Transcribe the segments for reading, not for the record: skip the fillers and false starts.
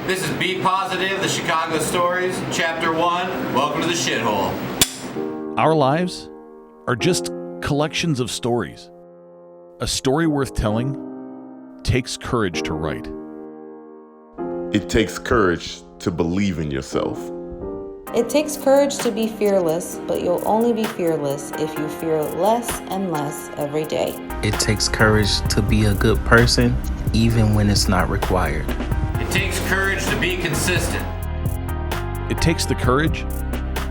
This is Be Positive, the Chicago Stories, Chapter 1. Welcome to the Shithole. Our lives are just collections of stories. A story worth telling takes courage to write. It takes courage to believe in yourself. It takes courage to be fearless, but you'll only be fearless if you fear less and less every day. It takes courage to be a good person, even when it's not required. It takes courage to be consistent. It takes the courage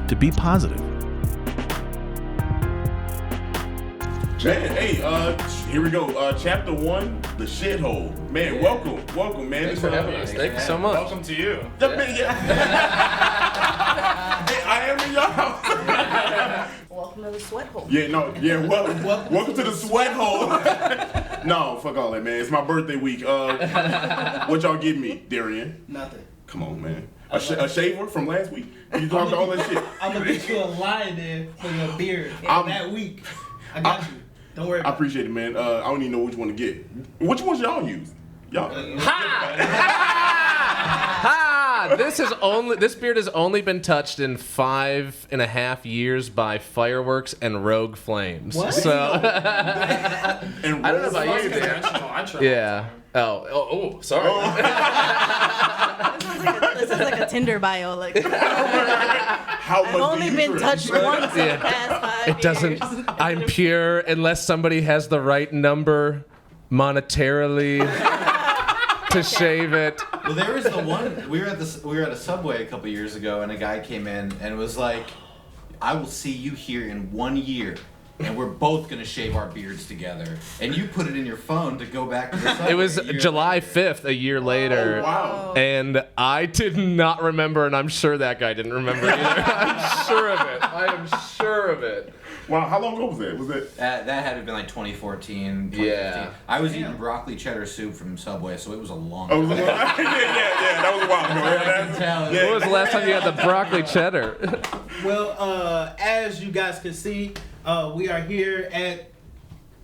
to be positive. Man, hey, here we go. Chapter 1, the Shithole. Man, welcome, man. Thanks for having us. Thank you so much. Welcome to you. Hey, I am in your house. Welcome to the sweat hole. Welcome to the sweat hole. No, fuck all that, man. It's my birthday week. What y'all give me, Darrian? Nothing. Come on, man. A shaver from last week? You talking all that shit? I'm gonna get you a line there for your beard that week. I got you. Don't worry. I appreciate it, man. I don't even know which one to get. Which ones y'all use? Y'all. Ha! This beard has only been touched in 5.5 years by fireworks and rogue flames. What? So And I don't know about you, Dan. Yeah. Oh, sorry. This is like a Tinder bio. Like, How much I've only do you been drink? touched once in the past 5 It doesn't. years. I'm pure unless somebody has the right number monetarily to shave it. Well, there was the one, we were at a Subway a couple years ago, and a guy came in and was like, I will see you here in 1 year. And we're both gonna shave our beards together. And you put it in your phone to go back to the Subway. It was a year July later. 5th, a year later. Oh, wow. And I did not remember, and I'm sure that guy didn't remember either. I'm sure of it. I am sure of it. Wow, how long ago was that? Was that? That had to have been like 2014, 2015. Yeah. I was eating broccoli cheddar soup from Subway, so it was a long Oh, time. yeah, that was a while ago. Yeah, can tell. yeah. When was the last time you had the broccoli cheddar? Well, as you guys can see, we are here at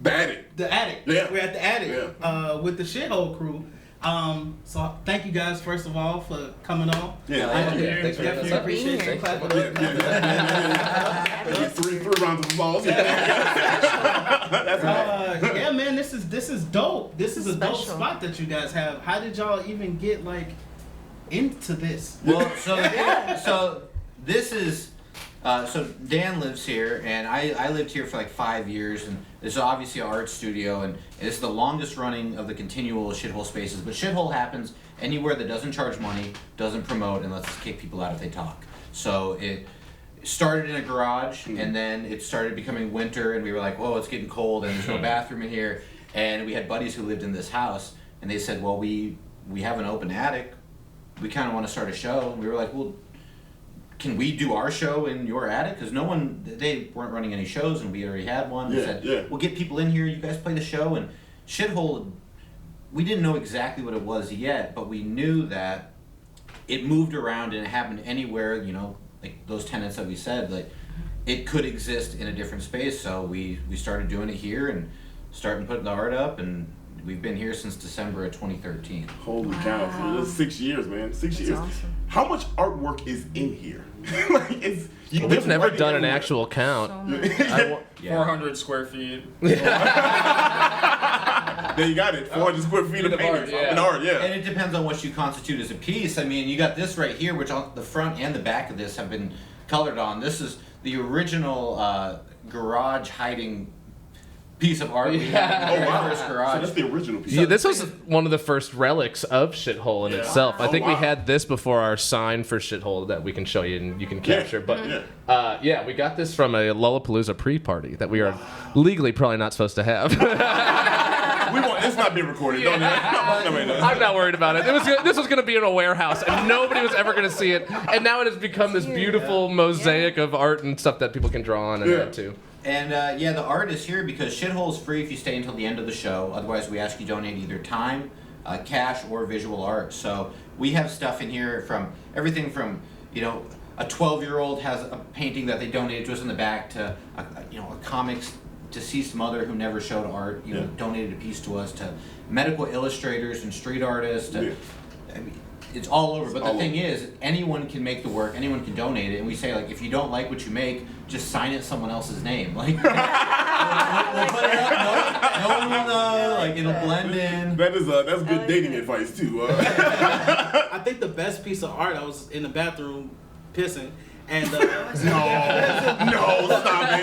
The attic. the attic. Yeah. We're at the attic Yeah. with the Shithole Crew. So thank you guys first of all for coming on. Yeah, I thank you. Thanks for having definitely us up. appreciate you clapping up. Three rounds of applause. Yeah. Yeah, man, this is dope. This is a dope Special. spot that you guys have. How did y'all even get like into this? Well, so this is so Dan lives here, and I lived here for like 5 years, and this is obviously an art studio, and it's the longest running of the continual Shithole spaces. But Shithole happens anywhere that doesn't charge money, doesn't promote, and lets us kick people out if they talk. So it started in a garage, and then it started becoming winter, and we were like, whoa, it's getting cold, and there's no bathroom in here. And we had buddies who lived in this house, and they said, well, we have an open attic. We kind of want to start a show. And we were like, well, can we do our show in your attic? Because they weren't running any shows, and we already had one. They said, we'll get people in here, you guys play the show. And Shithole, we didn't know exactly what it was yet, but we knew that it moved around and it happened anywhere, like those tenants that we said, like it could exist in a different space. So we started doing it here and starting putting the art up, and we've been here since December of 2013. Holy cow! So that's 6 years, man. 6 years. awesome. How much artwork is in here? We've never done an actual count. 400 square feet. There you got it. 400 square feet of paintings. yeah. An art, yeah. And it depends on what you constitute as a piece. I mean, you got this right here, which on the front and the back of this have been colored on. This is the original garage hiding piece of art we had in the very first So garage. that's the original piece. Yeah, this was one of the first relics of Shithole in itself. I think we wow. had this before our sign for Shithole that we can show you and you can capture. But we got this from a Lollapalooza pre-party that we are legally probably not supposed to have. It's not being recorded. Don't I'm not worried about it. This was going to be in a warehouse, and nobody was ever going to see it. And now it has become this beautiful mosaic of art and stuff that people can draw on and add to. And the art is here because Shithole is free if you stay until the end of the show. Otherwise, we ask you to donate either time, cash, or visual art. So we have stuff in here from everything from, a 12-year-old has a painting that they donated to us in the back to, a comics deceased mother who never showed art, donated a piece to us, to medical illustrators and street artists. I mean, it's all over. But the thing is, anyone can make the work. Anyone can donate it. And we say like, if you don't like what you make, just sign it someone else's name. Like, we'll put it up. No one will know. Like, it'll blend in. That's good dating advice too. I think the best piece of art, I was in the bathroom pissing, and no, stop it.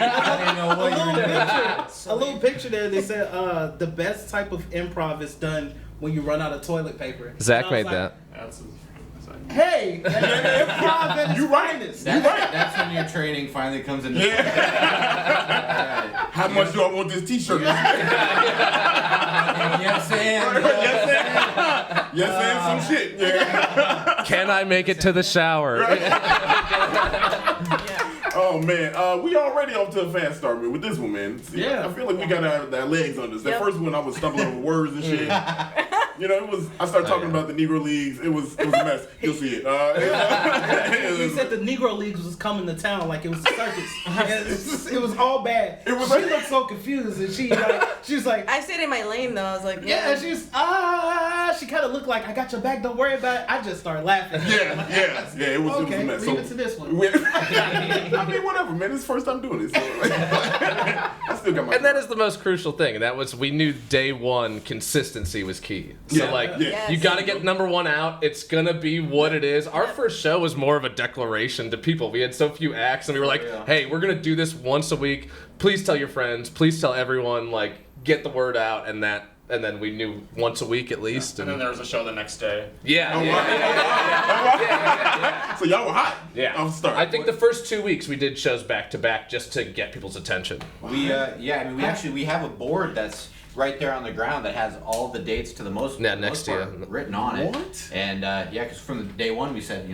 I didn't know what you were doing. a little picture there. They said the best type of improv is done when you run out of toilet paper. Zach And I was made like, that. Hey, that's improv at its finest. That's when your training finally comes into play. Yeah. How much do I want this T-shirt? Yes, and. Yes, and some shit. Yeah. Can I make it to the shower? Oh man, we already off to a fast start, man. With this one, man. See, Yeah. I feel like we got our legs under us. That first one, I was stumbling over words and shit. You know, I started talking about the Negro Leagues. It was a mess. You'll see it. He said the Negro Leagues was coming to town like it was a circus. It was all bad. It was she looked so confused, and she was like, I stayed in my lane though. I was like, yeah, she kind of looked like, I got your back, don't worry about it. I just started laughing. Yeah, it was Okay, a mess. leave it to this one. I mean, whatever, man. It's the first time doing it, so I still got my. And that is the most crucial thing. And that was, we knew day one, consistency was key. So you got to get number one out. It's going to be what it is. Our first show was more of a declaration to people. We had so few acts, and we were like, hey, we're going to do this once a week. Please tell your friends. Please tell everyone. Like, get the word out, and then we knew once a week at least. And then there was a show the next day. Yeah. So y'all were hot. Yeah. Off the start. I think the first 2 weeks we did shows back to back just to get people's attention. We have a board that's right there on the ground that has all the dates to the most part written on it. What? And because from day one we said,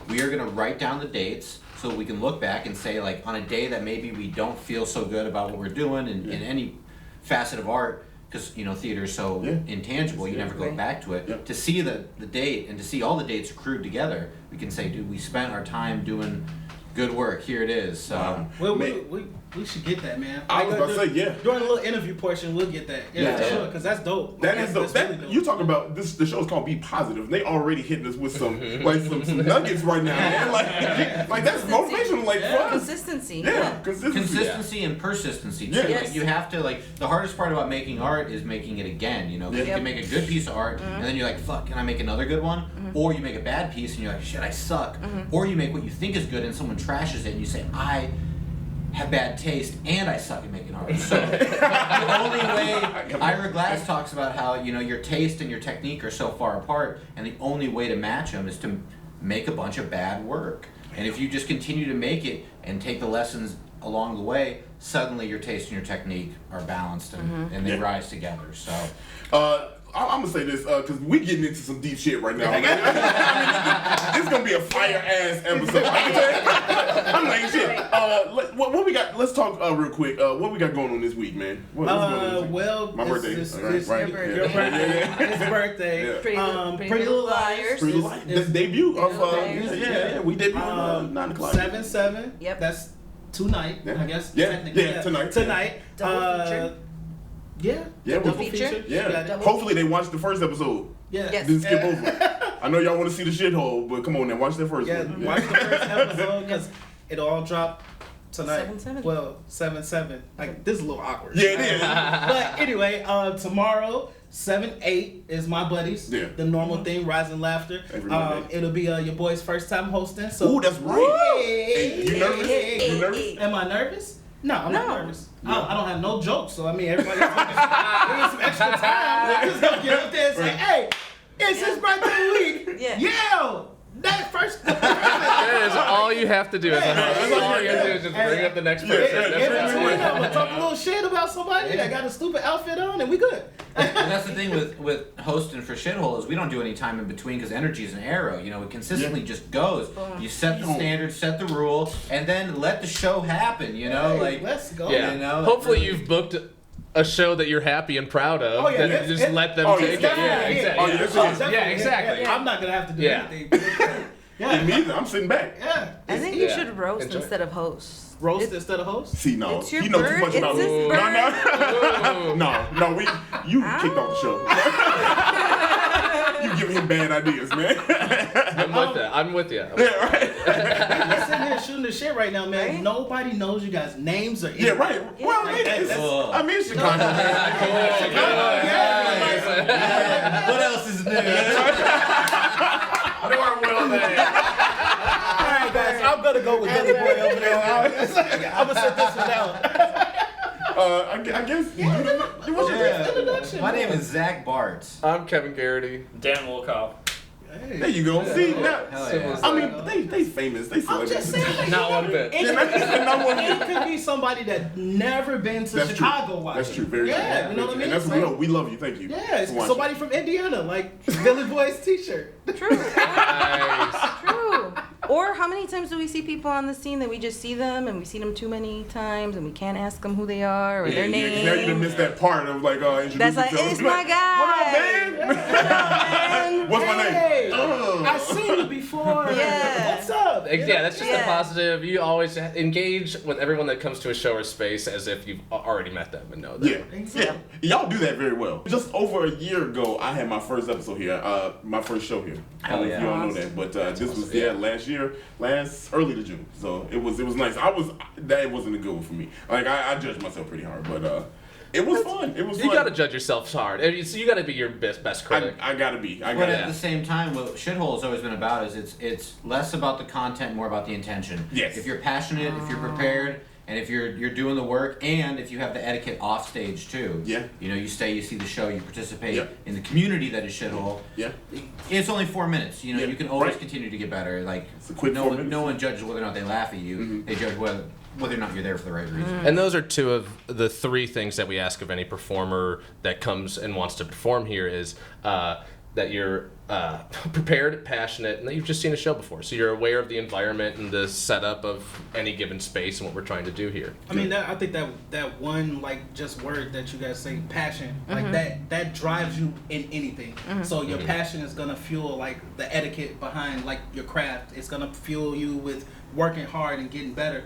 we are gonna write down the dates so we can look back and say, like, on a day that maybe we don't feel so good about what we're doing in any facet of art, because theater is so intangible, you never go back to it. To see the date and to see all the dates accrued together, we can say, dude, we spent our time doing good work. Here it is. So Well, we should get that, man. I was about to say, yeah. During the little interview portion, we'll get that. Yeah, for sure, because that's dope. That is dope. That's really dope. You talk about this. The show's called Be Positive. They already hitting us with some some nuggets right now, man. Like that's motivational. Like fun. Consistency. Yeah, consistency and persistency too. Yeah. Yes. Like, you have to the hardest part about making art is making it again. 'Cause you can make a good piece of art and then you're like, fuck, can I make another good one? Or you make a bad piece and you're like, shit, I suck. Or you make what you think is good and someone trashes it and you say, I have bad taste and I suck at making art. So the only way, Ira Glass talks about how your taste and your technique are so far apart, and the only way to match them is to make a bunch of bad work. And if you just continue to make it and take the lessons along the way, suddenly your taste and your technique are balanced and they rise together. So I'm gonna say this because we getting into some deep shit right now. It's gonna be a fire ass episode. I'm like shit. What we got? Let's talk real quick. What we got going on this week, man? What's going on this week? Well, My birthday. It's All right, right. your birthday. His birthday. Yeah. Pretty Little Liars. Pretty Light. The debut of we debuted 9 o'clock. 7/7. Yep. That's tonight. Yeah. I guess. Yeah, technically. yeah, tonight. Tonight. Double feature. Yeah. Double feature. Yeah. Double Hopefully they watched the first episode. Yeah. Yes. Didn't skip over. I know y'all want to see the shithole, but come on now, watch that first Yeah, one. watch the first episode because it'll all drop tonight. 7/7. Well, 7/7. Like, this is a little awkward. Yeah, it is. But anyway, tomorrow, 7/8 is my buddies. Yeah. The normal thing, Rise and Laughter. Every Monday. It'll be your boy's first time hosting. So. Ooh, that's right. Hey, You nervous? hey, You nervous? Am I nervous? No, I'm not nervous. No. I don't have no jokes, so I mean, everybody else get some extra time. I'm just gonna get up there and say, hey, it's his birthday week. Yeah. Yo, that first. That is all you have to do. That's all you have to do is just bring up the next person. Every week I'm gonna talk a little shit about somebody that got a stupid outfit on, and we good. and that's the thing with hosting for Shithole is we don't do any time in between because energy is an arrow. It consistently just goes. You set the standard, set the rule, and then let the show happen. Let's go. Yeah. Hopefully you've booked a show that you're happy and proud of. Then just let them take it. Yeah, exactly. Yeah, exactly. I'm not gonna have to do anything. Yeah, me either. I'm sitting back. Yeah. I think you should roast instead of host. Roast instead of host? See, no. It's your You know too bird. much about It's his me. bird. No, you kicked off the show. You giving him bad ideas, man. I'm with you. Yeah, right. We're sitting here shooting the shit right now, man. Right? Nobody knows you guys' names or anything. Yeah, right. Well, I mean, Chicago. What else is new? Alright, guys, I'm gonna go with Billy Boy over there. I'm gonna sit this one down. I guess. What's your introduction? My name is Zach Bartz. I'm Kevin Garrity. Dan Wolkoff. There you go. See, now, Hell yeah. I mean, they famous. They I'm celebrities. just saying. Not one bit. It could be somebody that never been to That's Chicago true. watching. That's true. Very true. Yeah, you know what I mean? And that's Like, we love you. Thank you. yeah, it's for watching. somebody from Indiana, like Billy Boy's t-shirt. True. Nice. True. Or how many times do we see people on the scene that we just see them and we see them too many times and we can't ask them who they are or their name? Now you done missed that part of like introduce That's like, yourself. it's my guy. What up, man? What's my name? Hey, I've seen you before. Yeah. What's up? Yeah, that's just a Yeah. positive. You always engage with everyone that comes to a show or space as if you've already met them and know them. Yeah. Y'all do that very well. Just over a year ago, I had my first episode here, my first show here. I don't know if you all know that, but this was early to June, so it was nice. That wasn't a good one for me. Like I judged myself pretty hard, but it was fun. It was fun. You gotta judge yourself hard. So you gotta be your best critic. I gotta be. But at the same time, what Shithole has always been about is it's less about the content, more about the intention. Yes. If you're passionate, if you're prepared, and if you're doing the work, and if you have the etiquette off stage too. Yeah. You know, you stay, you see the show, you participate Yep. in the community that is Shithole. Yeah. It's only 4 minutes. You know, Yeah. you can always Right. continue to get better. Like It's a quick no 4 one, minutes. no one judges whether or not they laugh at you. Mhm. They judge whether or not you're there for the right reason. And those are two of the three things that we ask of any performer that comes and wants to perform here is that you're prepared, passionate, and that you've just seen a show before. So you're aware of the environment and the setup of any given space and what we're trying to do here. I mean, I think that one like just word that you guys say, passion, like that drives you in anything. So your passion is gonna fuel like the etiquette behind like your craft. It's gonna fuel you with working hard and getting better.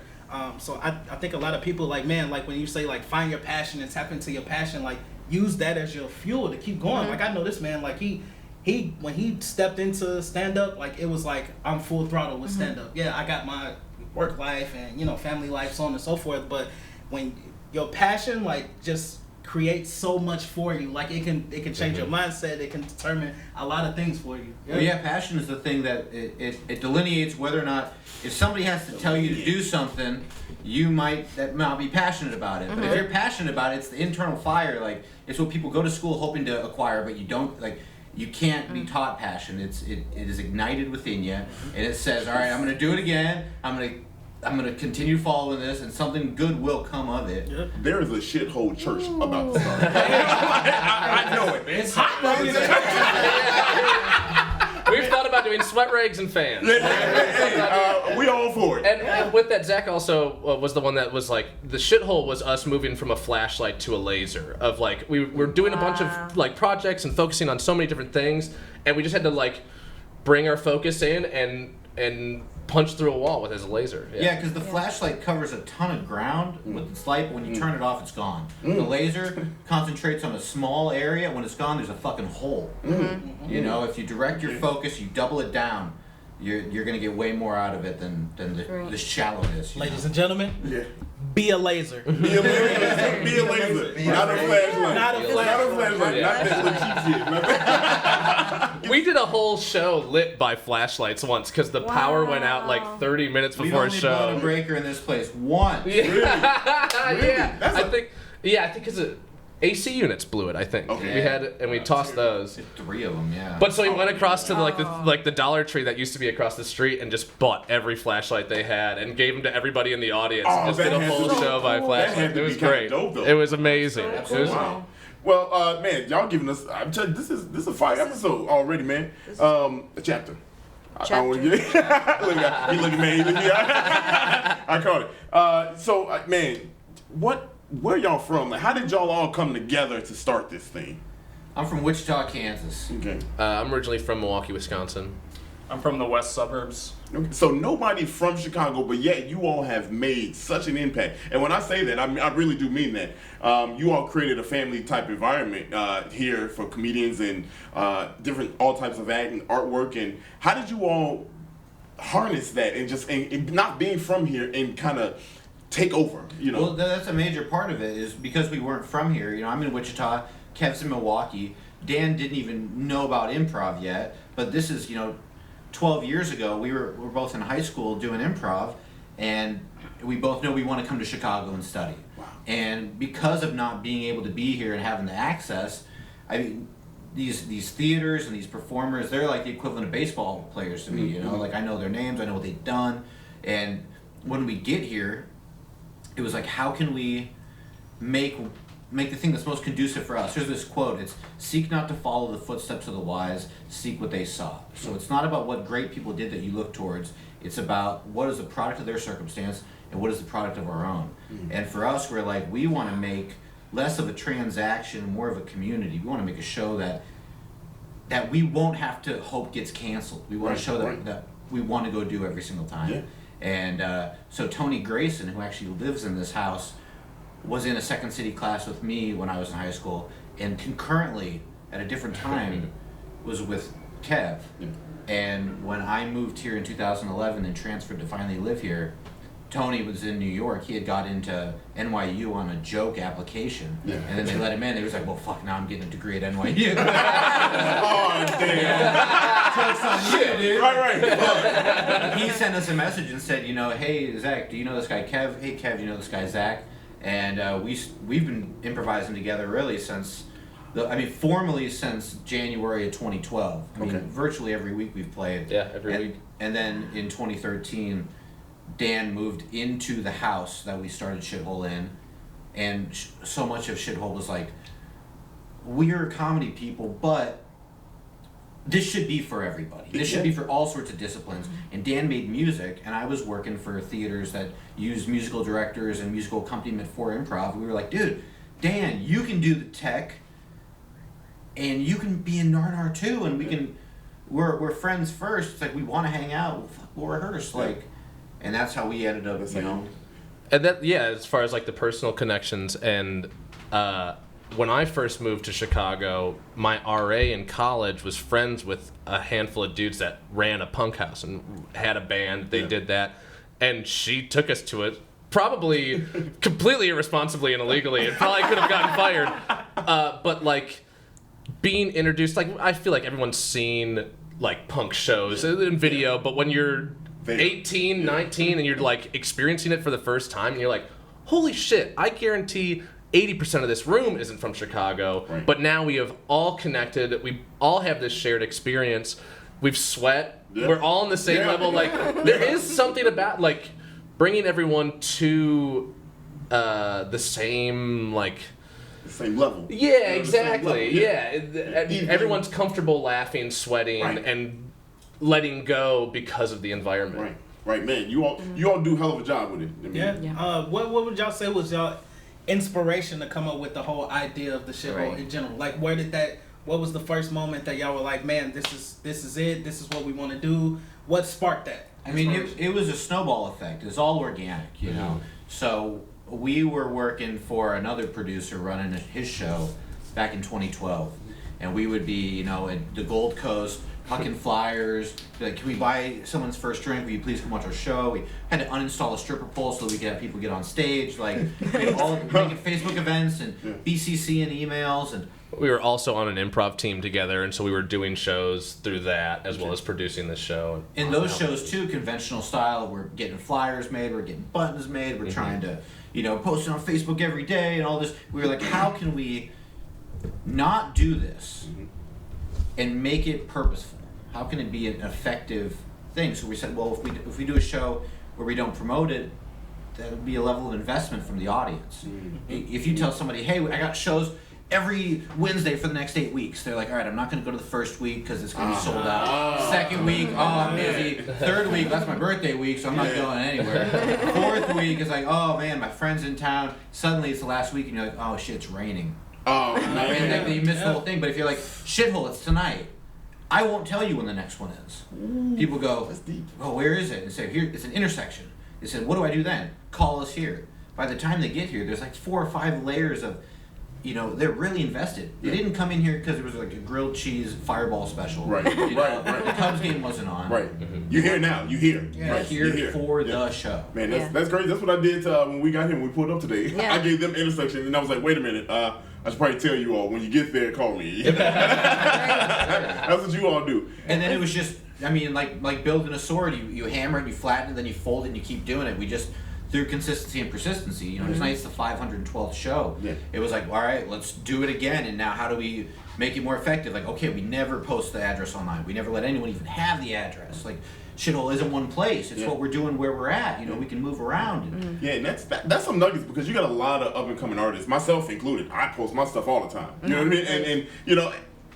So I think a lot of people like, man, like when you say like find your passion and tap into your passion, like use that as your fuel to keep going. Like I know this man, like he when he stepped into stand up, like it was like I'm full throttle with stand up. Yeah, I got my work life and family life, so on and so forth. But when your passion like just creates so much for you, like it can change your mindset. It can determine a lot of things for you. Well, yeah, passion is the thing that it delineates whether or not, if somebody has to tell you to do something, you might not be passionate about it. But if you're passionate about it, it's the internal fire. Like it's what people go to school hoping to acquire, but you don't like. You can't be taught passion. It is ignited within you, and it says, "All right, I'm going to do it again. I'm going to continue following this, and something good will come of it." Yep. There is a shithole church about to start. I know it, man. It's hot, bro. We've thought about doing sweat rags and fans. We all for it. And with that, Zach also was the one that was like, the shithole was us moving from a flashlight to a laser. Of like, we were doing a bunch of like projects and focusing on so many different things, and we just had to like bring our focus in and punch through a wall with his laser. Yeah, because the flashlight covers a ton of ground with its light, but when you turn it off, it's gone. The laser concentrates on a small area. When it's gone, there's a fucking hole. You know, if you direct your focus, you double it down, you're gonna get way more out of it than the shallowness. Ladies and gentlemen, Yeah. be a laser. Be a laser. Be a laser. Not a flashlight. Not a flashlight. Not that little cheap shit. We did a whole show lit by flashlights once because the power went out like 30 minutes We've before a only blown show. a breaker in this place once. Yeah, That's I think because AC units blew it. I think Okay. we had and we tossed those. 3 of them, yeah. But so we went across to the Dollar Tree that used to be across the street and just bought every flashlight they had and gave them to everybody in the audience and just that did a had whole to be show by cool. flashlight. That had to It was be kinda great. dope, though. It was amazing. It was, Wow. Well, man, y'all giving us. I'm telling you, this is a fire episode already, man. A chapter. I don't want to get. Look at you looking mad. You looking I caught it. So, man, where y'all from? Like, how did y'all all come together to start this thing? I'm from Wichita, Kansas. Okay. I'm originally from Milwaukee, Wisconsin. I'm from the west suburbs. Okay. So nobody from Chicago, but yet you all have made such an impact. And when I say that, I really do mean that. You all created a family type environment here for comedians and all types of acting, artwork. And how did you all harness that and just and not being from here and kind of take over? Well, that's a major part of it is because we weren't from here. I'm in Wichita, Kev's in Milwaukee. Dan didn't even know about improv yet, but this is 12 years ago, we're both in high school doing improv, and we both know we want to come to Chicago and study. Wow. And because of not being able to be here and having the access, I mean, these theaters and these performers, they're like the equivalent of baseball players to me. Like I know their names, I know what they've done, and when we get here, it was like, how can we make the thing that's most conducive for us? There's this quote, it's, seek not to follow the footsteps of the wise, seek what they saw. So it's not about what great people did that you look towards, it's about what is the product of their circumstance and what is the product of our own. And for us, we're like, we want to make less of a transaction, more of a community. We want to make a show that we won't have to hope gets canceled. We want to show that we want to go do every single time. Yeah. And so Tony Grayson, who actually lives in this house, was in a Second City class with me when I was in high school, and concurrently, at a different time, was with Kev. Yeah. And when I moved here in 2011 and transferred to finally live here, Tony was in New York. He had got into NYU on a joke application, and then they let him in. He was like, well, fuck, now I'm getting a degree at NYU. Oh, damn. Joke's on you, dude. Right. He sent us a message and said, hey, Zach, do you know this guy Kev? Hey, Kev, do you know this guy Zach? And we've been improvising together really since, formally since January of 2012. I mean, virtually every week we've played. Yeah, every week. And then in 2013, Dan moved into the house that we started Shithole in, and so much of Shithole was like, we're comedy people, but this should be for everybody. This should be for all sorts of disciplines. And Dan made music, and I was working for theaters that use musical directors and musical accompaniment for improv. We were like, dude, Dan, you can do the tech, and you can be in Narnar too, and we can. We're friends first. It's like we want to hang out. We'll rehearse, and that's how we ended up. And that as far as like the personal connections and. When I first moved to Chicago, my RA in college was friends with a handful of dudes that ran a punk house and had a band. They did that. And she took us to it, probably completely irresponsibly and illegally. It probably could have gotten fired. But, like, being introduced, like, I feel like everyone's seen, like, punk shows in video. But when you're 18, 19, and you're, like, experiencing it for the first time, and you're like, holy shit, I guarantee 80% of this room isn't from Chicago, but now we have all connected. We all have this shared experience. We've sweat. We're all on the same level. Like, there is something about, like, bringing everyone to the same, like... The same level. Yeah, exactly. Yeah. Everyone's comfortable laughing, sweating, and letting go because of the environment. Right, man. You all do a hell of a job with it. What would y'all say was y'all inspiration to come up with the whole idea of the Shithole in general? Like, what was the first moment that y'all were like, man, this is it, this is what we want to do? What sparked that? I mean, it was a snowball effect. It was all organic, you know. So we were working for another producer running his show back in 2012, and we would be, you know, at the Gold Coast, hucking flyers, be like, can we buy someone's first drink? Will you please come watch our show? We had to uninstall a stripper pole so we could have people get on stage, like, all making Facebook events and BCC and emails. And we were also on an improv team together, and so we were doing shows through that as well as producing this show. In those shows too, conventional style, we're getting flyers made, we're getting buttons made, we're trying to, you know, post it on Facebook every day and all this. We were like, how can we not do this and make it purposeful? How can it be an effective thing? So we said, well, if we do a show where we don't promote it, that would be a level of investment from the audience. If you tell somebody, hey, I got shows every Wednesday for the next 8 weeks, they're like, all right, I'm not going to go to the first week because it's going to be sold out. Second week, oh, I'm busy. Third week, that's my birthday week, so I'm not going anywhere. Fourth week is like, oh man, my friend's in town. Suddenly it's the last week and you're like, oh shit, it's raining. Oh, man. You miss the whole thing. But if you're like, Shithole, it's tonight, I won't tell you when the next one is. People go, That's deep. oh, where is it? And say, here, it's an intersection. They said, what do I do then? Call us here. By the time they get here, there's like 4 or 5 layers of, they're really invested. They didn't come in here because it was like a grilled cheese fireball special. Right, right. The Cubs game wasn't on. Right. You're here now. You here. You're Right. here for the show. Man, that's crazy. That's what I did when we got here, when we pulled up today. Yeah. I gave them intersection, and I was like, wait a minute. I should probably tell you all, when you get there, call me. That's what you all do. And then it was just, like building a sword. You hammer it, you flatten it, then you fold it, and you keep doing it. We just, through consistency and persistency, tonight it's the 512th show. Yeah. It was like, all right, let's do it again. And now how do we make it more effective? Like, okay, we never post the address online. We never let anyone even have the address. Like, Shithole isn't one place. It's what we're doing where we're at. We can move around. Yeah, and that's some nuggets, because you got a lot of up and coming artists, myself included. I post my stuff all the time. You know what I mean? And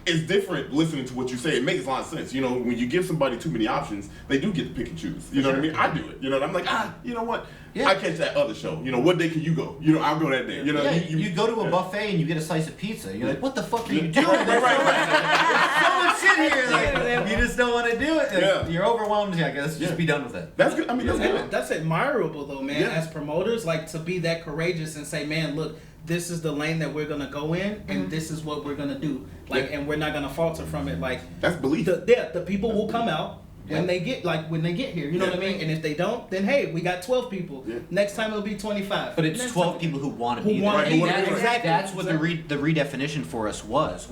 it's different listening to what you say. It makes a lot of sense. When you give somebody too many options, they do get to pick and choose. You know what I mean? I do it. I'm like, you know what? Yeah. I catch that other show. What day can you go? I'll go that day. You go to a buffet and you get a slice of pizza. You're like, what the fuck are you doing? Right. There's so much shit here. Like, you just don't want to do it. Like, you're overwhelmed. I guess just be done with it. That's good. That's good. That's admirable though, man. As promoters, like, to be that courageous and say, man, look, this is the lane that we're gonna go in, and this is what we're gonna do. Like, and we're not gonna falter from it. Like, that's belief. The people will come out when they get here. You know what I mean? And if they don't, then hey, we got 12 people. Yeah. Next time it'll be 25. But it's 12 people who want to be there. Exactly. That's what the redefinition for us was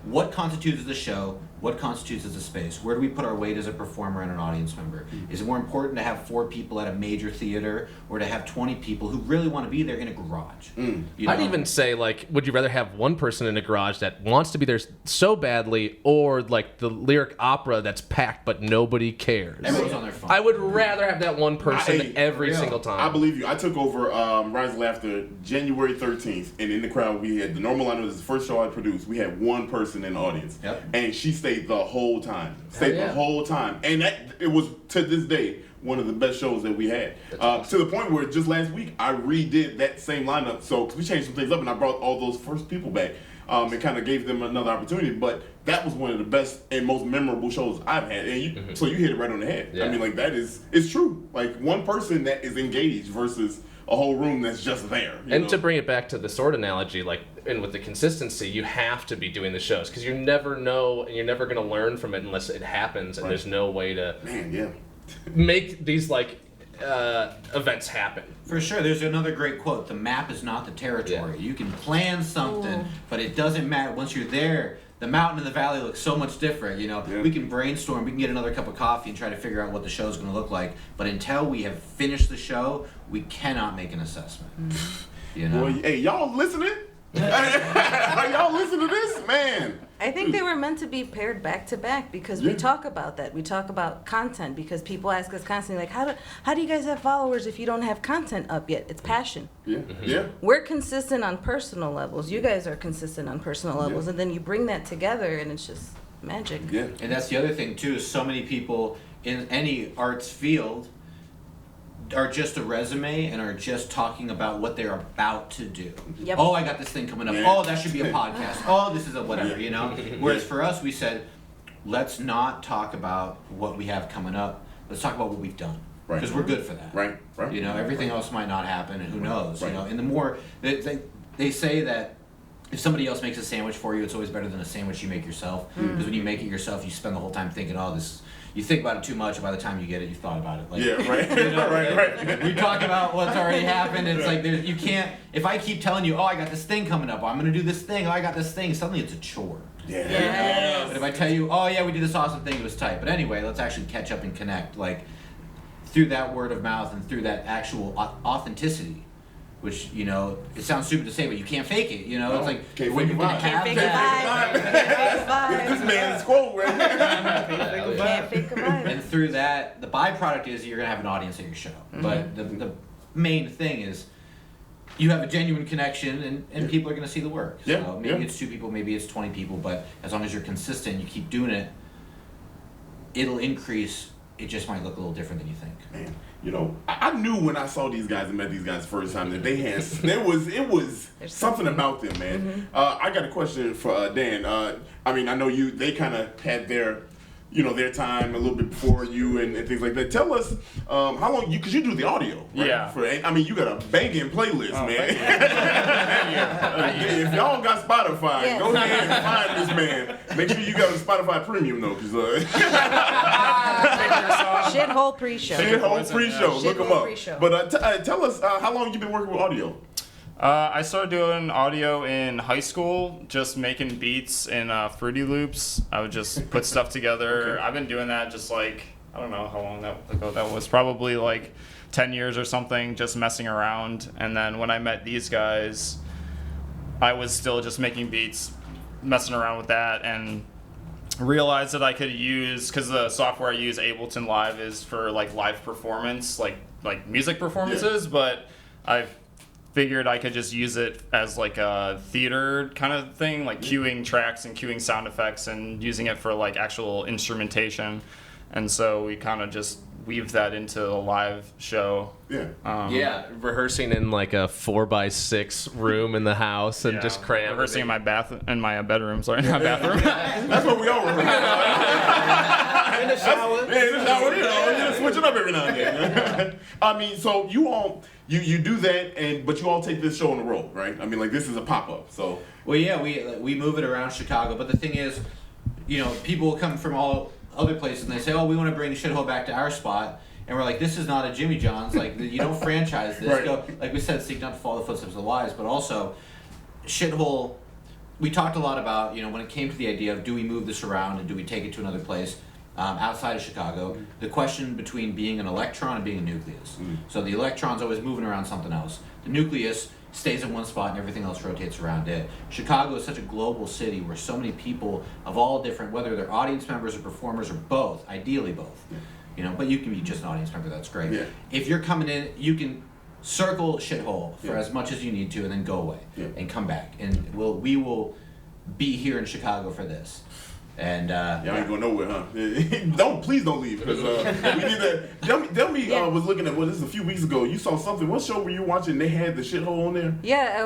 what constitutes as a show, what constitutes as a space. Where do we put our weight as a performer and an audience member? Is it more important to have 4 people at a major theater, or to have 20 people who really want to be there in a garage? I'd even say, like, would you rather have one person in a garage that wants to be there so badly, or like the lyric opera that's packed but nobody cares? Everyone's on their phone. I would rather have that one person every single time. I believe you. I took over Rise of Laughter January 13th, and in the crowd we had the normal lineup. This is the first show I produced. We had one person in the audience, and she stayed the whole time. The whole time, and it was, to this day, one of the best shows that we had. To the point where just last week I redid that same lineup. So, cause we changed some things up, and I brought all those first people back. And kind of gave them another opportunity. But that was one of the best and most memorable shows I've had. And so you hit it right on the head. Yeah. I mean, like, it's true. Like, one person that is engaged versus a whole room that's just there. And to bring it back to the sword analogy, like, and with the consistency, you have to be doing the shows, because you never know, and you're never going to learn from it unless it happens, and there's no way to make these, like, events happen. For sure. There's another great quote: the map is not the territory. You can plan something, but it doesn't matter. Once you're there, the mountain and the valley look so much different. We can brainstorm, we can get another cup of coffee and try to figure out what the show's going to look like, but until we have finished the show, we cannot make an assessment. Boy, hey, y'all listening? Are y'all listening to this, man? I think they were meant to be paired back to back, because we talk about that. We talk about content, because people ask us constantly, like, how do you guys have followers if you don't have content up yet? It's passion. We're consistent on personal levels. You guys are consistent on personal levels, and then you bring that together, and it's just magic. And that's the other thing too, is so many people in any arts field are just a resume and are just talking about what they're about to do. Oh, I got this thing coming up. Oh, that should be a podcast. Oh, this is a whatever, Whereas for us, we said, let's not talk about what we have coming up. Let's talk about what we've done. Because we're good for that. Right. Everything else might not happen, and who knows, And the more, they say that if somebody else makes a sandwich for you, it's always better than a sandwich you make yourself. Because when you make it yourself, you spend the whole time thinking, you think about it too much, and by the time you get it, you've thought about it. Like, right. We talk about what's already happened. It's like you can't. If I keep telling you, I got this thing coming up, I'm gonna do this thing, I got this thing, suddenly it's a chore. But if I tell you, we did this awesome thing, it was tight. But anyway, let's actually catch up and connect, like, through that word of mouth and through that actual authenticity. Which, it sounds stupid to say, but you can't fake it, It's like, when you're gonna have that. This man's quote right here. Can't fake a vibe. And through that, the byproduct is you're gonna have an audience at your show. But the main thing is you have a genuine connection, and people are gonna see the work. So maybe it's 2 people, maybe it's 20 people, but as long as you're consistent, you keep doing it, it'll increase. It just might look a little different than you think. Man, I knew when I saw these guys and met these guys the first time that they had, it was something about them, man. I got a question for Dan. I know they kind of had their their time a little bit before you and things like that. Tell us how long because you do the audio, right? Yeah. You got a banging playlist, man. If y'all got Spotify, go ahead and find this man. Make sure you got a Spotify Premium though, because Shithole pre-show. Shithole pre-show. Look them up. Pre-show. But tell us how long you been working with audio. I started doing audio in high school, just making beats in Fruity Loops. I would just put stuff together. I've been doing that just like, I don't know how long ago that was, probably like 10 years or something, just messing around. And then when I met these guys, I was still just making beats, messing around with that, and realized that I could use, because the software I use, Ableton Live, is for like live performance, like music performances, but I've figured I could just use it as like a theater kind of thing, like cueing tracks and cueing sound effects and using it for like actual instrumentation. And so we kind of just weaved that into a live show. Rehearsing in like a 4x6 room in the house and just cram. Rehearsing in my bedroom. Sorry, not bathroom. That's what we all rehearse. In the shower. Just switch it up every now and then. I mean, so you all you do that, but you all take this show on the road, right? I mean, like this is a pop-up, so. Well, yeah, we move it around Chicago, but the thing is, people will come from all other places and they say, oh, we want to bring Shithole back to our spot, and we're like, this is not a Jimmy John's, like you don't franchise this. Right. Like we said, seek not to follow the footsteps of the wise, but also Shithole. We talked a lot about when it came to the idea of do we move this around and do we take it to another place outside of Chicago. The question between being an electron and being a nucleus. So the electron's always moving around something else. The nucleus stays in one spot and everything else rotates around it. Chicago is such a global city where so many people of all different, whether they're audience members or performers or both, ideally both, but you can be just an audience member, that's great. Yeah. If you're coming in, you can circle Shithole for as much as you need to and then go away and come back. And we will be here in Chicago for this. And y'all ain't going nowhere, huh? Please don't leave, because we need that. Delmy was looking at this a few weeks ago. You saw something. What show were you watching? They had the Shithole on there. Yeah,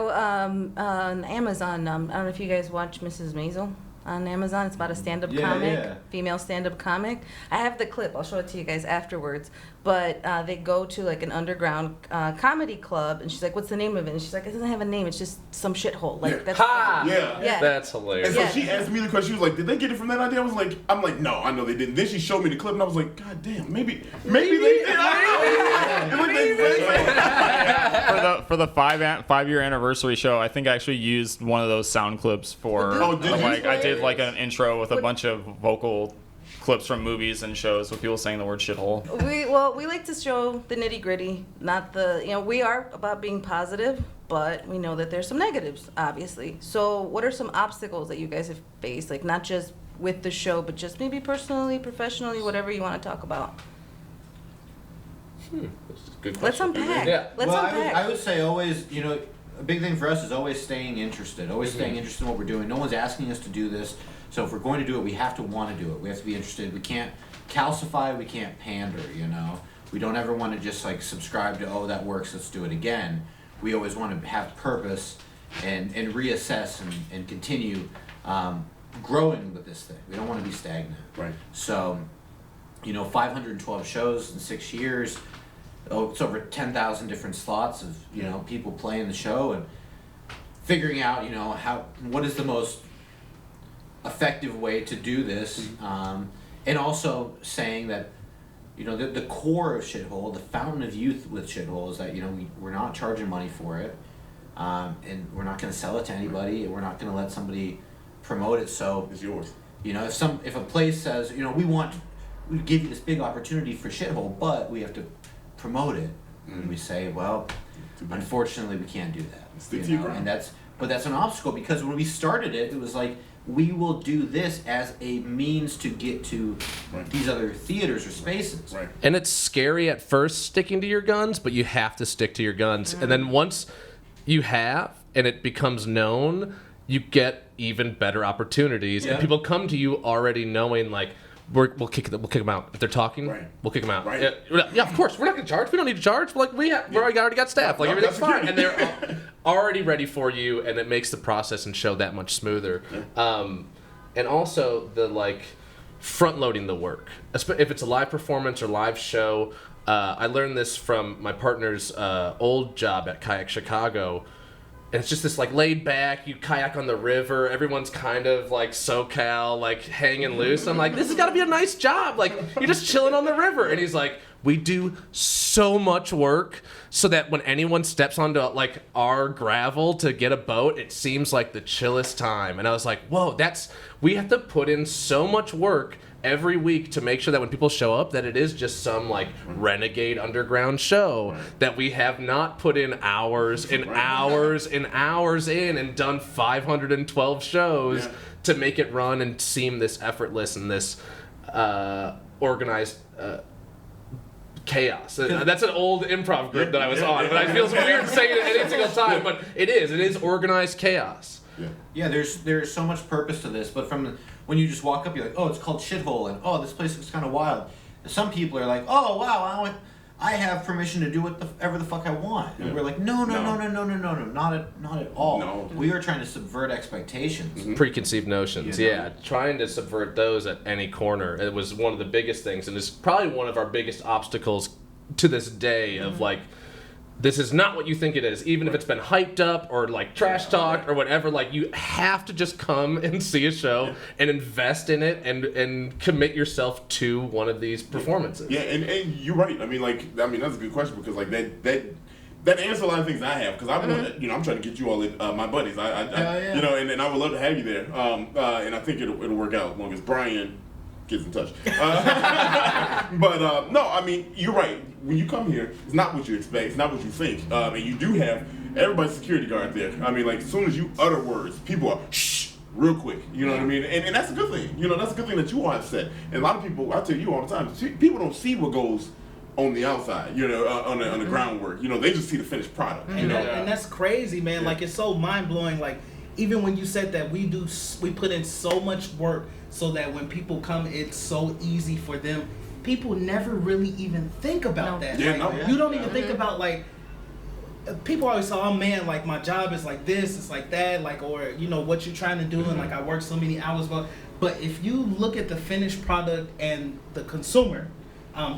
on Amazon. I don't know if you guys watch Mrs. Maisel on Amazon. It's about a stand-up comic, female stand-up comic. I have the clip. I'll show it to you guys afterwards. But they go to like an underground comedy club, and she's like, "What's the name of it?" And she's like, "It doesn't have a name. It's just some shithole." Like that's That's hilarious. And so she asked me the question. She was like, "Did they get it from that idea?" I'm like, "No, I know they didn't." Then she showed me the clip, and I was like, "God damn, maybe they did." For the 5-year anniversary show, I think I actually used one of those sound clips for. I did like an intro with a bunch of vocal clips from movies and shows with people saying the word shithole. We like to show the nitty gritty, not the we are about being positive, but we know that there's some negatives, obviously. So what are some obstacles that you guys have faced, like not just with the show, but just maybe personally, professionally, whatever you want to talk about? That's a good question. Let's unpack. Let's unpack. I would say always, a big thing for us is always staying interested. Always staying interested in what we're doing. No one's asking us to do this. So if we're going to do it, we have to want to do it. We have to be interested. We can't calcify. We can't pander, We don't ever want to just like subscribe to, oh, that works, let's do it again. We always want to have purpose and reassess and continue growing with this thing. We don't want to be stagnant. Right. So, 512 shows in 6 years. It's over 10,000 different slots of, people playing the show and figuring out, what is the most effective way to do this, and also saying that the core of Shithole, the fountain of youth with Shithole, is that we're not charging money for it, and we're not going to sell it to anybody, and we're not going to let somebody promote it. So it's yours. If a place says we give you this big opportunity for Shithole, but we have to promote it, and we say, well, unfortunately we can't do that. Stick to your ground. And that's an obstacle, because when we started it was like, we will do this as a means to get to these other theaters or spaces. Right. And it's scary at first sticking to your guns, but you have to stick to your guns. And then once you have, and it becomes known, you get even better opportunities. Yeah. And people come to you already knowing, like, we'll kick them out. If they're talking, we'll kick them out. Right. Yeah, of course. We're not going to charge. We don't need to charge. Like, we already got staff. Like, everything's fine. And they're already ready for you, and it makes the process and show that much smoother. And also, front loading the work. If it's a live performance or live show, I learned this from my partner's old job at Kayak Chicago. And it's just this like laid back, you kayak on the river, everyone's kind of like SoCal, like hanging loose. I'm like, this has got to be a nice job. Like, you're just chilling on the river. And he's like, we do so much work so that when anyone steps onto like our gravel to get a boat, it seems like the chillest time. And I was like, whoa, we have to put in so much work every week to make sure that when people show up that it is just some like renegade underground show, that we have not put in hours and hours and hours in and done 512 shows to make it run and seem this effortless and this organized chaos. That's an old improv group that I was on, but I feel weird saying it any single time, but it is organized chaos. Yeah, there's so much purpose to this, but when you just walk up, you're like, oh, it's called Shithole, and oh, this place looks kind of wild. And some people are like, oh, wow, I have permission to do whatever the fuck I want. And we're like, no, not at all. No. We are trying to subvert expectations. Preconceived notions, trying to subvert those at any corner. It was one of the biggest things, and it's probably one of our biggest obstacles to this day of like, this is not what you think it is, even if it's been hyped up or like trash talked or whatever. Like, you have to just come and see a show and invest in it and commit yourself to one of these performances. Yeah, and you're right. I mean, that's a good question, because like that answers a lot of things I have, because I'm trying to get you all in, my buddies. And I would love to have you there. And I think it'll work out as long as Brian gets in touch. But no, I mean, you're right. When you come here, it's not what you expect. It's not what you think. And you do have everybody's security guard there. I mean, like, as soon as you utter words, people are shh real quick. You know what I mean? And that's a good thing. You know, that's a good thing that you all have said. And a lot of people, I tell you all the time, people don't see what goes on the outside, you know, on the groundwork. You know, they just see the finished product. You know? And that's crazy, man. Like, it's so mind blowing. Like, even when you said that we put in so much work so that when people come, it's so easy for them. People never really even think about that. You don't even think about, like, people always say, oh man, like, my job is like this, it's like that, like, or, you know, what you're trying to do, and like, I work so many hours. But if you look at the finished product and the consumer,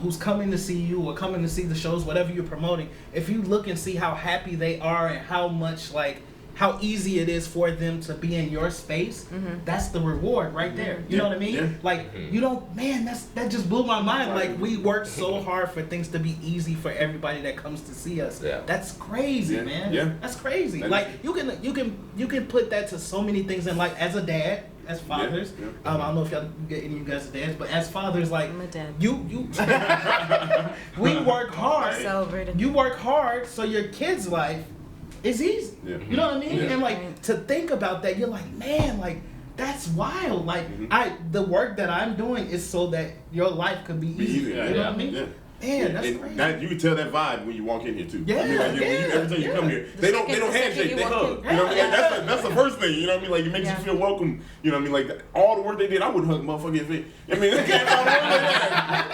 who's coming to see you or coming to see the shows, whatever you're promoting, if you look and see how happy they are and how much, like, how easy it is for them to be in your space, that's the reward right there. You know what I mean? Yeah. Like, you don't, man, that just blew my mind. Like, we work so hard for things to be easy for everybody that comes to see us. Yeah. That's crazy, man. Yeah. That's crazy. Like, you can put that to so many things in life. As a dad, as fathers, I don't know if any of you guys are dads, but as fathers, like, I'm a dad. We work hard. You work hard so your kid's life is easy. You know what I mean? And like, to think about that, you're like, man, like, that's wild. Like, the work that I'm doing is so that your life could be easy. You know what I mean? Man, that's crazy. You can tell that vibe when you walk in here too. Yeah, I mean, like, every time you come here, they don't handshake, they hug. You know what I mean? Like, that's the first thing. You know what I mean? Like, it makes you feel welcome. You know what I mean? Like, all the work they did, I wouldn't hug motherfuckers if it. I mean, they can't all the work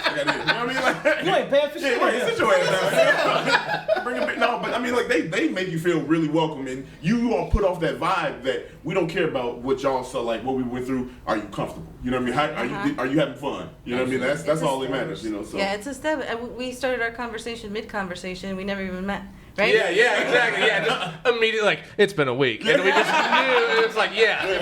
they did. You know what I mean? Like, you ain't paying for shit. Right, sit your ass down. Bring it back. No, but I mean, like, they make you feel really welcome, and you all put off that vibe that we don't care about what y'all saw, like what we went through. Are you comfortable? You know what I mean? Are you having fun? You know what I mean? That's all that matters. You know. So yeah, it's a step. We started our conversation mid-conversation. We never even met, right? Yeah, exactly. Yeah, just immediately, like, it's been a week, and we just knew. It's like,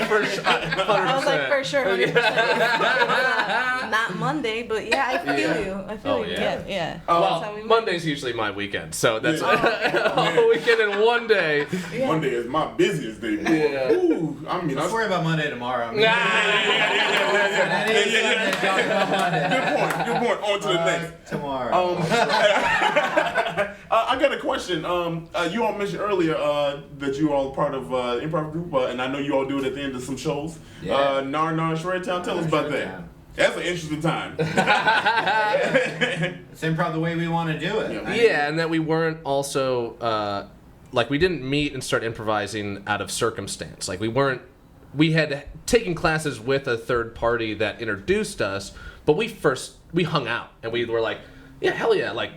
for sure. 100%. I was like, for sure, 100%. Not Monday, but yeah, I feel you. I feel you. Yeah. Well, Monday's usually my weekend, so that's a weekend in one day. Yeah. Monday is my busiest day. Yeah. Ooh, I mean, let's worry about Monday tomorrow. Good point. On to the next. Tomorrow. I got a question. You all mentioned earlier that you all are part of improv group, and I know you all do it at the end of some shows. Yeah. Nar Shred Town. Tell us about that. That's an interesting time. It's improv the way we want to do it. Yeah, and that we weren't also like, we didn't meet and start improvising out of circumstance. Like, we had taken classes with a third party that introduced us, but we hung out and we were like, yeah, hell yeah, like,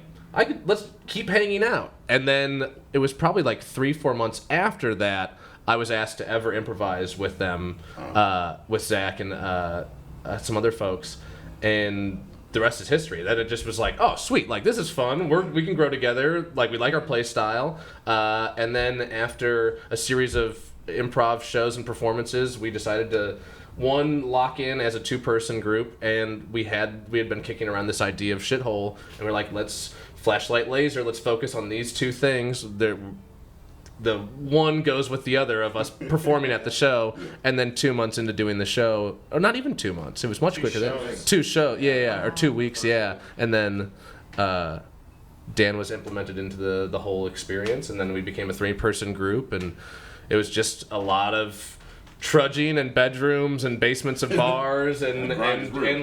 let's keep hanging out. And then it was probably like 3-4 months after that, I was asked to ever improvise with them, with Zach and some other folks, and the rest is history. That it just was like, oh, sweet, like this is fun. We can grow together. Like we like our play style. And then after a series of improv shows and performances, we decided to lock in as a 2-person group, and we had been kicking around this idea of Shithole, and we're like, let's flashlight laser. Let's focus on these 2 things. The one goes with the other of us performing at the show, and then 2 months into doing the show, or not even 2 months, it was much quicker than 2 shows, or 2 weeks, and then Dan was implemented into the whole experience, and then we became a 3-person group, and it was just a lot of trudging and bedrooms and basements of bars and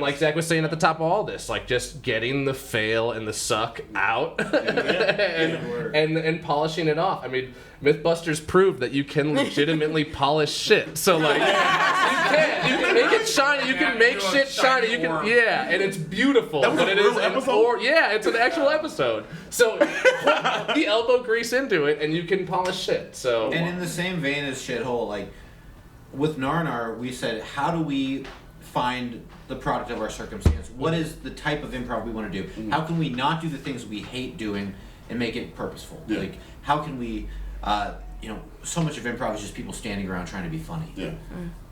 like Zach was saying at the top of all this, like just getting the fail and the suck out and polishing it off. I mean, Mythbusters proved that you can legitimately polish shit. So like you can make it shiny, you can make shit shiny, and it's beautiful. But it is it's an actual episode. So put the elbow grease into it and you can polish shit. So and in the same vein as Shithole, like with Narnar, we said, how do we find the product of our circumstance? What is the type of improv we want to do? Mm-hmm. How can we not do the things we hate doing and make it purposeful? Yeah. Like, how can we, so much of improv is just people standing around trying to be funny. Yeah.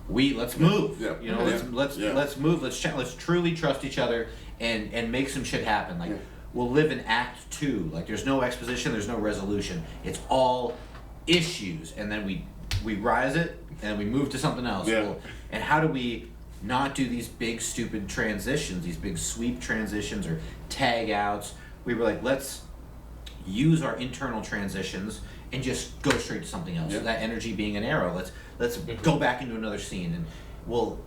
Let's move. Yeah. Let's move. Let's truly trust each other and make some shit happen. Like, we'll live in Act 2. Like, there's no exposition, there's no resolution. It's all issues, and then we rise it, and we move to something else. Yeah. Well, and how do we not do these big stupid transitions, these big sweep transitions or tag outs? We were like, let's use our internal transitions and just go straight to something else. Yeah. That energy being an arrow. Let's go back into another scene, and we'll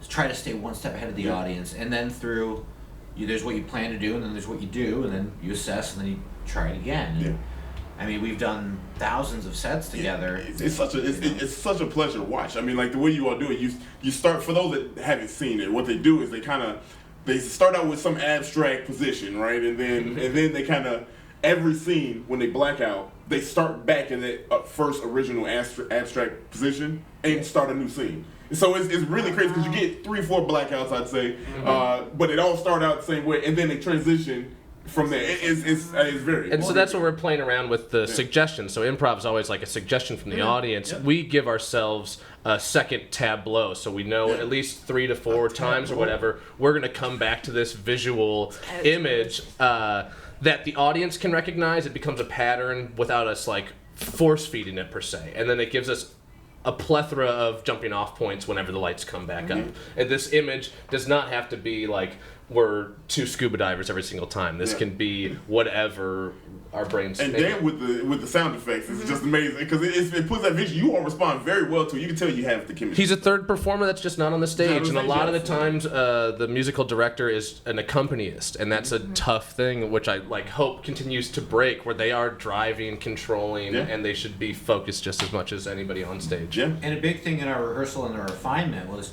try to stay one step ahead of the audience. And then there's what you plan to do, and then there's what you do, and then you assess, and then you try it again. And, I mean, we've done thousands of sets together. It's such a pleasure to watch. I mean, like the way you all do it, you start, for those that haven't seen it, what they do is they start out with some abstract position, right? And then they kind of, every scene when they black out, they start back in that first original abstract position and start a new scene. So it's really crazy because you get 3-4 blackouts, I'd say, but it all start out the same way, and then they transition from there. It's very. And so that's what we're playing around with the suggestions. So improv is always like a suggestion from the audience. Yeah. We give ourselves a second tableau, so we know at least 3 to 4 times or whatever, we're going to come back to this visual image that the audience can recognize. It becomes a pattern without us like force feeding it per se, and then it gives us a plethora of jumping off points whenever the lights come back up. And this image does not have to be like we're 2 scuba divers every single time. This can be whatever our brains. And then with the sound effects, it's just amazing because it puts that vision. You all respond very well to it. You can tell you have the chemistry. He's a third performer that's just not on the stage, and a lot of the times the musical director is an accompanist, and that's a tough thing, which I hope continues to break, where they are driving, controlling, and they should be focused just as much as anybody on stage. Yeah. And a big thing in our rehearsal and our refinement was,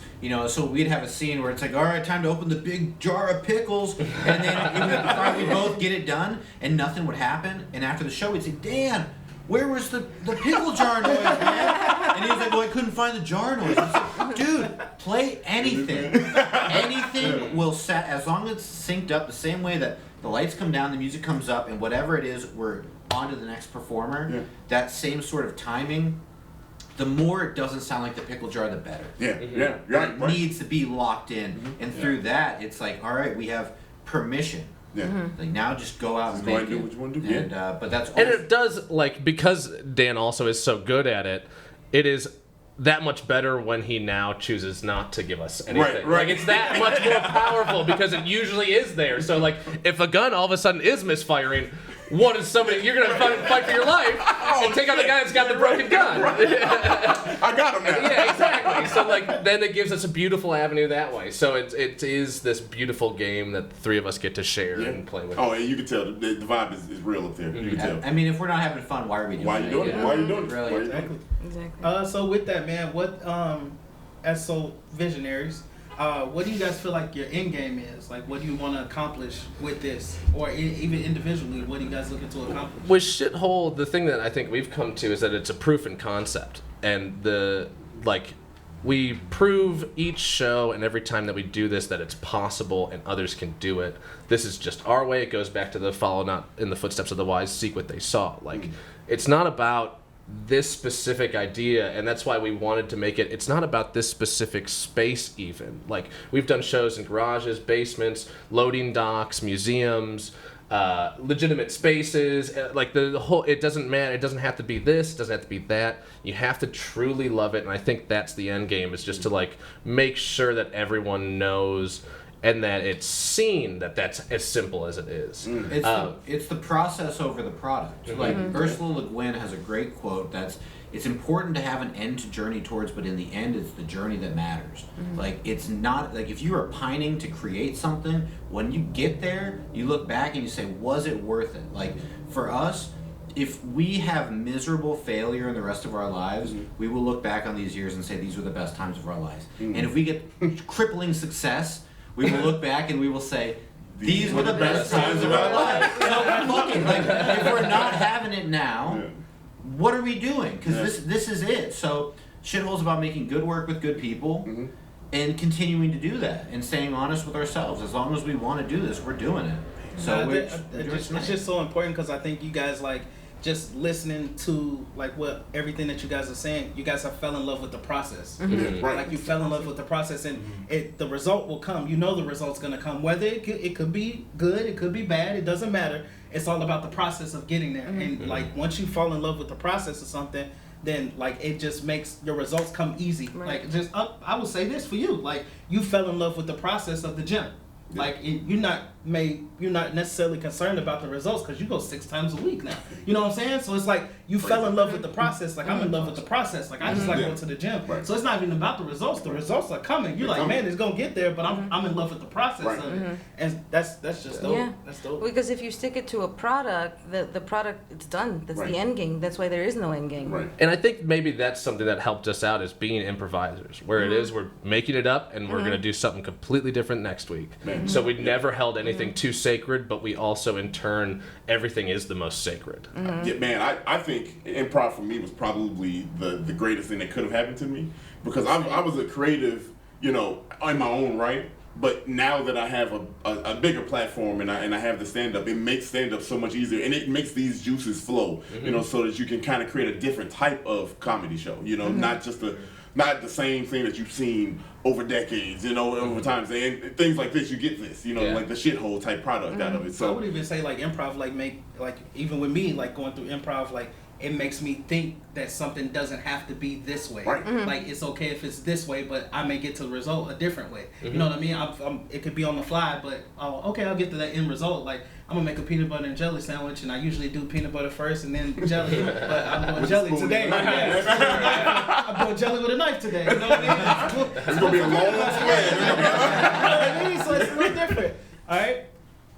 so we'd have a scene where it's like, all right, time to open the big jar of pickles, and then we both get it done, and nothing would happen. And after the show, we'd say, Dan, where was the pickle jar noise, man? And he was like, well, I couldn't find the jar noise. I said, dude, play anything. Anything will set, as long as it's synced up the same way that the lights come down, the music comes up, and whatever it is, we're on to the next performer. Yeah. That same sort of timing, the more it doesn't sound like the pickle jar, the better. Yeah. It needs to be locked in. And through that, it's like, all right, we have permission. Yeah. Like, now just go out and make it. Do what you want to do. And, but that's and it does, because Dan also is so good at it, it is that much better when he now chooses not to give us anything. Right. Like, it's that much more powerful because it usually is there. So, if a gun all of a sudden is misfiring, what is somebody, you're going to fight for your life and take out the guy that's got the broken gun. I got him now. Yeah, exactly. So, then it gives us a beautiful avenue that way. So it is this beautiful game that the 3 of us get to share and play with. Oh, and you can tell the vibe is real up there. You can tell. I mean, if we're not having fun, why are we doing it? Why are you doing it? Why are you doing it? Really? Exactly. So with that, man, what, as so visionaries, what do you guys feel like your end game is? Like, what do you want to accomplish with this? Or even individually, what are you guys looking to accomplish? With Shithole, the thing that I think we've come to is that it's a proof in concept. And we prove each show and every time that we do this that it's possible and others can do it. This is just our way. It goes back to the follow not in the footsteps of the wise, seek what they saw. Like, it's not about this specific idea, and that's why we wanted to make it. It's not about this specific space even. Like, we've done shows in garages, basements, loading docks, museums, legitimate spaces, like the whole. It doesn't matter. It doesn't have to be this. It doesn't have to be that. You have to truly love it, and I think that's the end game. Is just to like make sure that everyone knows and that it's seen that that's as simple as it is. It's the process over the product. Like Ursula Le Guin has a great quote that's, it's important to have an end to journey towards, but in the end, it's the journey that matters. Like, it's not, like, if you are pining to create something, when you get there, you look back and you say, was it worth it? Like, for us, if we have miserable failure in the rest of our lives, we will look back on these years and say, these were the best times of our lives. And if we get crippling success, we will look back and we will say, these were the best times of our lives. Fucking, like, if we're not having it now, what are we doing? Because this is it. So Shithole's about making good work with good people and continuing to do that and staying honest with ourselves. As long as we want to do this, we're doing it. So it's just so important because I think you guys, like, just listening to like what everything that you guys are saying, you guys have fell in love with the process. Right. Like, you fell in love with the process, and the result will come. You know the result's gonna come. Whether it could be good, it could be bad. It doesn't matter. It's all about the process of getting there. And like, once you fall in love with the process of something, then like it just makes your results come easy. Like, just I will say this for you, like, you fell in love with the process of the gym. Like, you're not necessarily concerned about the results because you go 6 times a week now. You know what I'm saying? So it's like you fell in love with the process. Like, I'm in love with the process. Like, I just like going to the gym. So it's not even about the results. The results are coming. You're like, man, it's gonna get there, but I'm in love with the process of it. And that's just dope. Yeah. That's dope. Because if you stick it to a product, the product, it's done. That's the end game. That's why there is no end game. And I think maybe that's something that helped us out, is being improvisers. Where it is, we're making it up and we're gonna do something completely different next week. So we never held anything too sacred, but we also, in turn, everything is the most sacred. Yeah, man, I think improv for me was probably the greatest thing that could have happened to me, because I was a creative, you know, in my own right. But now that I have a bigger platform and I have the stand-up, it makes stand-up so much easier, and it makes these juices flow, you know, so that you can kind of create a different type of comedy show, you know, not the same thing that you've seen over decades, you know, over time. And things like this, you get this, you know, like the shithole type product out of it. So I would even say, like, improv, like even with me, like, going through improv, like, it makes me think that something doesn't have to be this way. Right. Like, it's okay if it's this way, but I may get to the result a different way. You know what I mean? It could be on the fly, but okay, I'll get to that end result. Like, I'm gonna make a peanut butter and jelly sandwich, and I usually do peanut butter first and then jelly. But I'm doing jelly today. I'm doing jelly with a knife today. You know what I mean? It's gonna be a long So it's a little different. All right.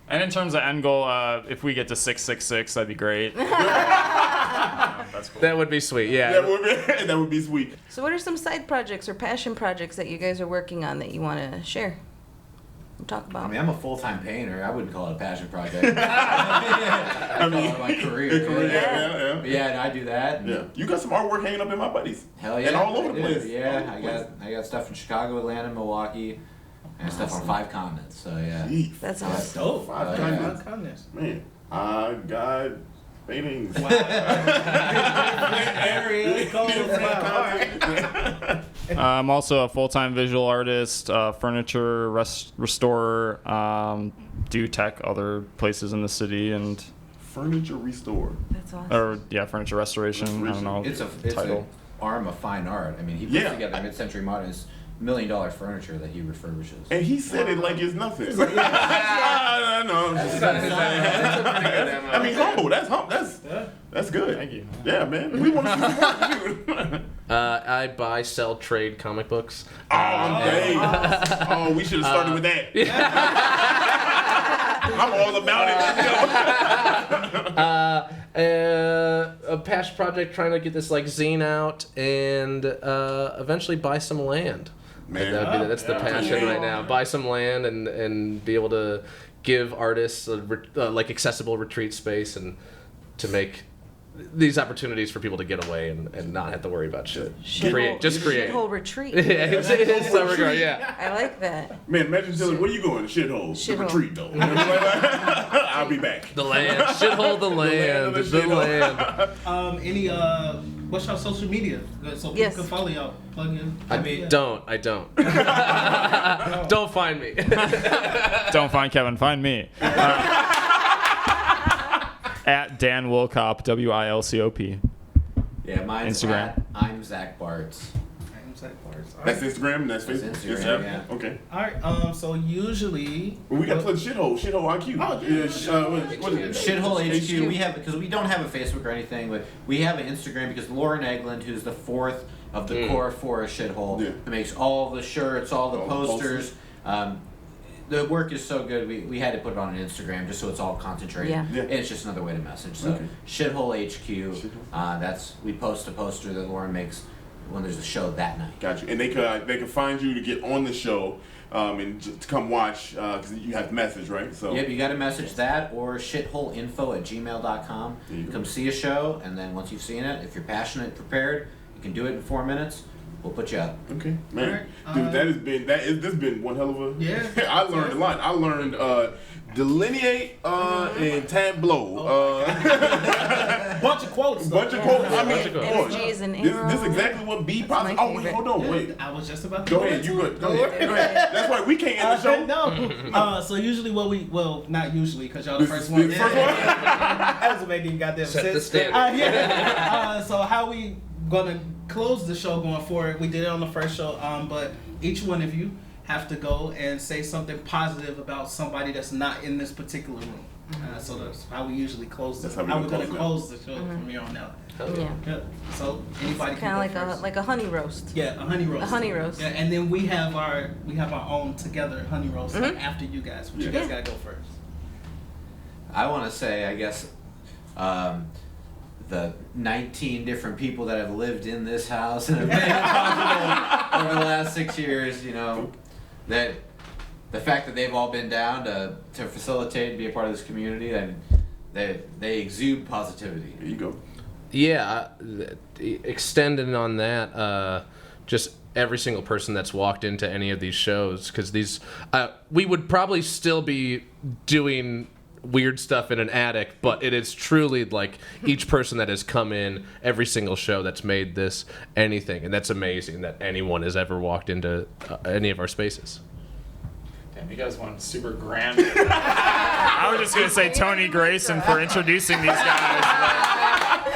And in terms of end goal, if we get to 666, that'd be great. That's cool. That would be sweet, yeah. That would be sweet. So what are some side projects or passion projects that you guys are working on that you want to share? Talk about. I mean, I'm a full-time painter. I wouldn't call it a passion project. I mean, call it my career. Yeah, I do that. Yeah, you got some artwork hanging up in my buddies. Hell yeah, and all over the place. Yeah, I got stuff in Chicago, Atlanta, Milwaukee, and stuff on 5 continents. So yeah, that's awesome. That's dope. 5 continents. Man, I got paintings. Wow. I'm also a full-time visual artist, furniture restorer, do tech other places in the city, and furniture restore. That's awesome. Or furniture restoration. I don't know. It's an arm of fine art. I mean, he puts together mid-century modern. $1 million furniture that he refurbishes. And he said it like it's nothing. No, I mean, humble. That's good. Thank you. Yeah, man. We want to see you. I buy, sell, trade comic books. Oh, we should have started with that. I'm all about it. A passion project, trying to get this like zine out and eventually buy some land. Man, that's the passion right now. Buy some land and be able to give artists like accessible retreat space and to make these opportunities for people to get away and not have to worry about shit. Create. Shithole retreat. Yeah, it's so regard, yeah. I like that. Man, imagine telling, where you going? Shithole. The retreat, though. I'll be back. The land. Shithole the land. The land. Any what's your social media so people can follow y'all? Plug in. I don't. Don't find me. Don't find Kevin. Find me. At Dan Wilcop, WILCOP. Yeah, mine's Instagram. I'm Zach Bartz. That's Instagram. That's Facebook. That's Instagram. Yeah. Okay. All right. So usually we got to plug Shithole IQ. Oh yeah. What is it? Shithole HQ. We have, because we don't have a Facebook or anything, but we have an Instagram because Lauren Egland, who's the fourth of the core four of Shithole, who makes all the shirts, all the posters. The work is so good, we had to put it on an Instagram just so it's all concentrated. Yeah. And it's just another way to message. So Shithole HQ, we post a poster that Lauren makes when there's a show that night. Gotcha. And they can find you to get on the show and to come watch because you have to message, right? So Yep, you got to message that or shitholeinfo@gmail.com. Come see a show, and then once you've seen it, if you're passionate, prepared, you can do it in 4 minutes. We'll put you up. Okay, man, dude, this has been one hell of a. Yeah. I learned a lot. I learned delineate and tableau. Bunch of quotes. I mean, Emojis and arrows. this is exactly what be positive. Oh wait, hold on, wait. I was just about to Go ahead. You good? Go ahead. That's why we can't end the show. No. So usually not usually because y'all the first one. That doesn't make any goddamn Set sense. the standard. So how we gonna close the show going forward? We did it on the first show, but each one of you have to go and say something positive about somebody that's not in this particular room. So that's how we usually close. That's how we're gonna close the show from here on out. Yeah. So anybody Kind of can like a honey roast. Yeah, a honey roast. A honey roast. Yeah, and then we have our own together honey roast after you guys. But you guys gotta go first. I want to say, I guess, the 19 different people that have lived in this house and have made it possible over the last 6 years, that the fact that they've all been down to facilitate and be a part of this community, and they exude positivity. There you go. Yeah, extending on that, just every single person that's walked into any of these shows, because we would probably still be doing weird stuff in an attic, but it is truly like each person that has come in every single show that's made this anything, and that's amazing that anyone has ever walked into any of our spaces. Damn, you guys went super grand. I was just gonna say Tony Grayson for introducing these guys.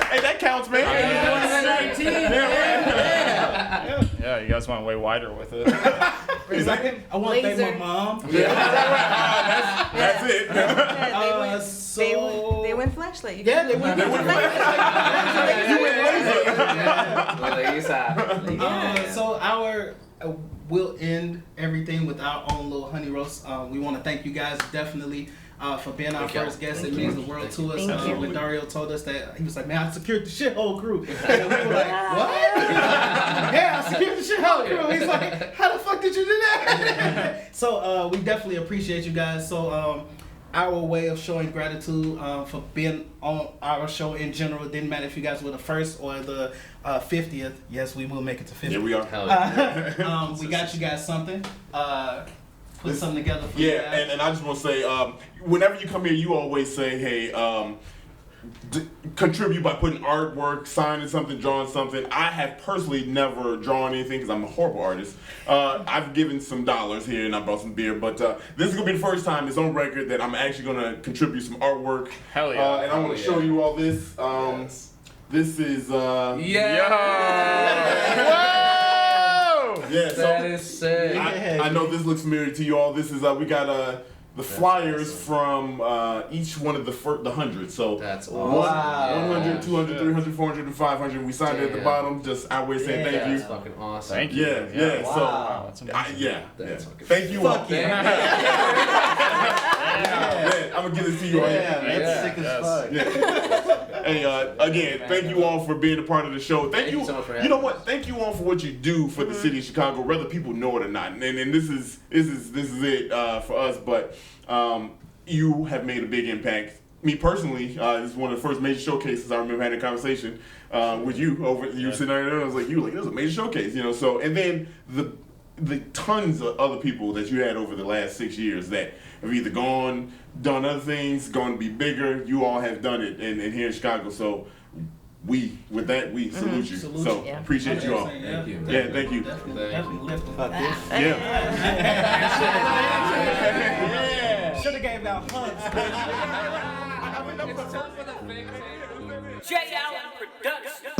Hey, that counts, man. Yeah, you guys went way wider with it. I want to thank my mom. That's it. They went flashlight. Yeah, they went laser. So we'll end everything with our own little honey roast. We want to thank you guys definitely for being our first guest. It means the world to us. When Dario told us that, he was like, "Man, I secured the Shithole Crew," and we were like, "What?" Yeah, I secured the Shithole Crew. He's like, "How the fuck did you do that?" So we definitely appreciate you guys. So our way of showing gratitude for being on our show in general. It didn't matter if you guys were the first or the 50th. Yes, we will make it to 50. Yeah, we are. We got you guys something. Put something together for you guys. And I just want to say, whenever you come here, you always say, hey, contribute by putting artwork, signing something, drawing something. I have personally never drawn anything because I'm a horrible artist. I've given some dollars here and I brought some beer, but this is going to be the first time it's on record that I'm actually going to contribute some artwork. Hell yeah. And I want to show you all this. This is... Yeah, so That is sick. I know this looks familiar to you all. This is we got the flyers from each one of the hundreds. So That's awesome. 100, Yeah. 200, 300, 400, and 500. We signed it at the bottom. Just our way of saying thank you. That's fucking awesome. Thank you. Yeah. Wow. So That's amazing. That's fucking Thank you all. Fuck yeah. I'm gonna give this to you right here. That's sick as fuck. Yeah. Hey, again, thank you all for being a part of the show. Thank you. so much for You having know us. what? Thank you all for what you do for the city of Chicago, whether people know it or not. And this is it for us. But you have made a big impact me personally, it's one of the first major showcases I remember having a conversation with you over. You were sitting there, and I was like, "You were like, this is a major showcase," you know. So, and then the tons of other people that you had over the last 6 years that have either done other things, gone to be bigger. You all have done it, and here in Chicago. So, we salute you. So appreciate you all. Thank you. Yeah, thank you. Definitely lifted. Yeah. Should have gave out hugs. It's tough for the big J. Allen Production.